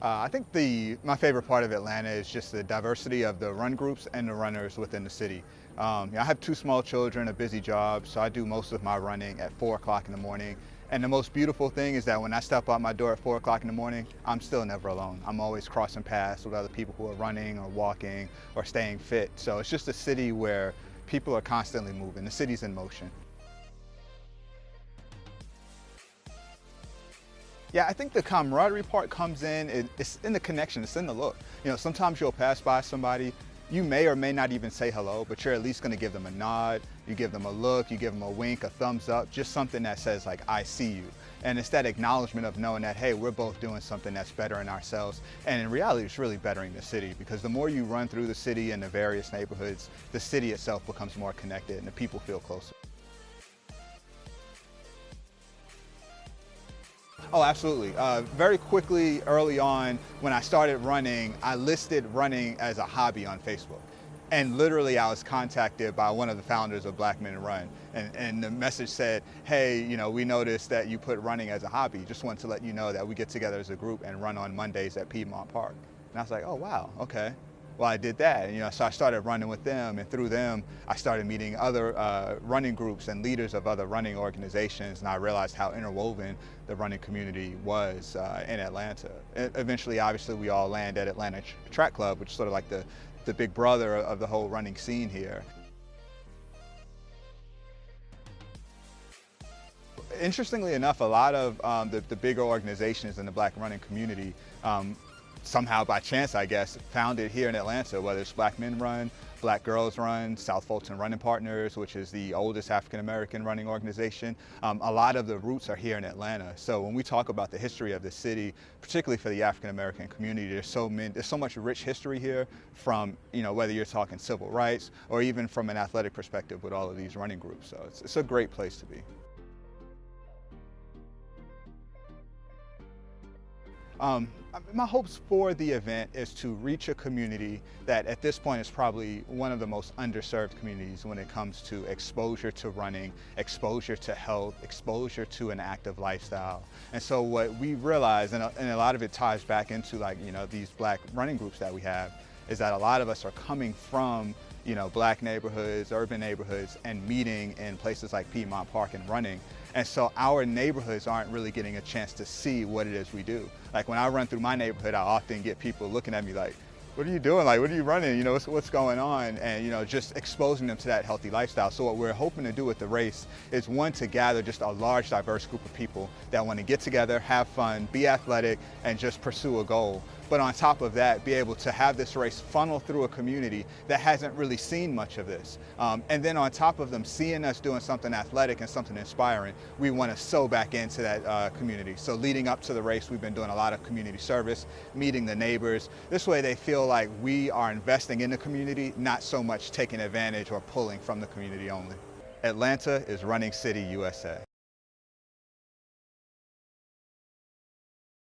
I think my favorite part of Atlanta is just the diversity of the run groups and the runners within the city. I have two small children, a busy job, so I do most of my running at 4 o'clock in the morning. And the most beautiful thing is that when I step out my door at 4 o'clock in the morning, I'm still never alone. I'm always crossing paths with other people who are running or walking or staying fit. So it's just a city where people are constantly moving. The city's in motion. Yeah, I think the camaraderie part comes in, it's in the connection, it's in the look. You know, sometimes you'll pass by somebody, you may or may not even say hello, but you're at least gonna give them a nod, you give them a look, you give them a wink, a thumbs up, just something that says like, I see you. And it's that acknowledgement of knowing that, hey, we're both doing something that's bettering ourselves. And in reality, it's really bettering the city, because the more you run through the city and the various neighborhoods, the city itself becomes more connected and the people feel closer. Oh, absolutely. Very quickly, early on, when I started running, I listed running as a hobby on Facebook. And literally, I was contacted by one of the founders of Black Men Run. And the message said, hey, you know, we noticed that you put running as a hobby. Just wanted to let you know that we get together as a group and run on Mondays at Piedmont Park. And I was like, oh, wow, okay. Well, I did that, and, you know, so I started running with them, and through them, I started meeting other running groups and leaders of other running organizations, and I realized how interwoven the running community was in Atlanta. And eventually, obviously, we all land at Atlanta Track Club, which is sort of like the big brother of the whole running scene here. Interestingly enough, a lot of the bigger organizations in the Black running community somehow by chance, I guess, founded here in Atlanta, whether it's Black Men Run, Black Girls Run, South Fulton Running Partners, which is the oldest African-American running organization. A lot of the roots are here in Atlanta. So when we talk about the history of the city, particularly for the African-American community, there's so much rich history here from, you know, whether you're talking civil rights or even from an athletic perspective with all of these running groups. So it's a great place to be. My hopes for the event is to reach a community that at this point is probably one of the most underserved communities when it comes to exposure to running, exposure to health, exposure to an active lifestyle. And so what we realize, and a lot of it ties back into, like, you know, these Black running groups that we have, is that a lot of us are coming from, you know, Black neighborhoods, urban neighborhoods, and meeting in places like Piedmont Park and running. And so our neighborhoods aren't really getting a chance to see what it is we do. Like when I run through my neighborhood, I often get people looking at me like, what are you doing? Like, what are you running? You know, what's going on? And, you know, just exposing them to that healthy lifestyle. So what we're hoping to do with the race is, one, to gather just a large, diverse group of people that want to get together, have fun, be athletic, and just pursue a goal. But on top of that, be able to have this race funnel through a community that hasn't really seen much of this. And then on top of them seeing us doing something athletic and something inspiring, we want to sew back into that community. So leading up to the race, we've been doing a lot of community service, meeting the neighbors. This way they feel like we are investing in the community, not so much taking advantage or pulling from the community only. Atlanta is Running City, USA.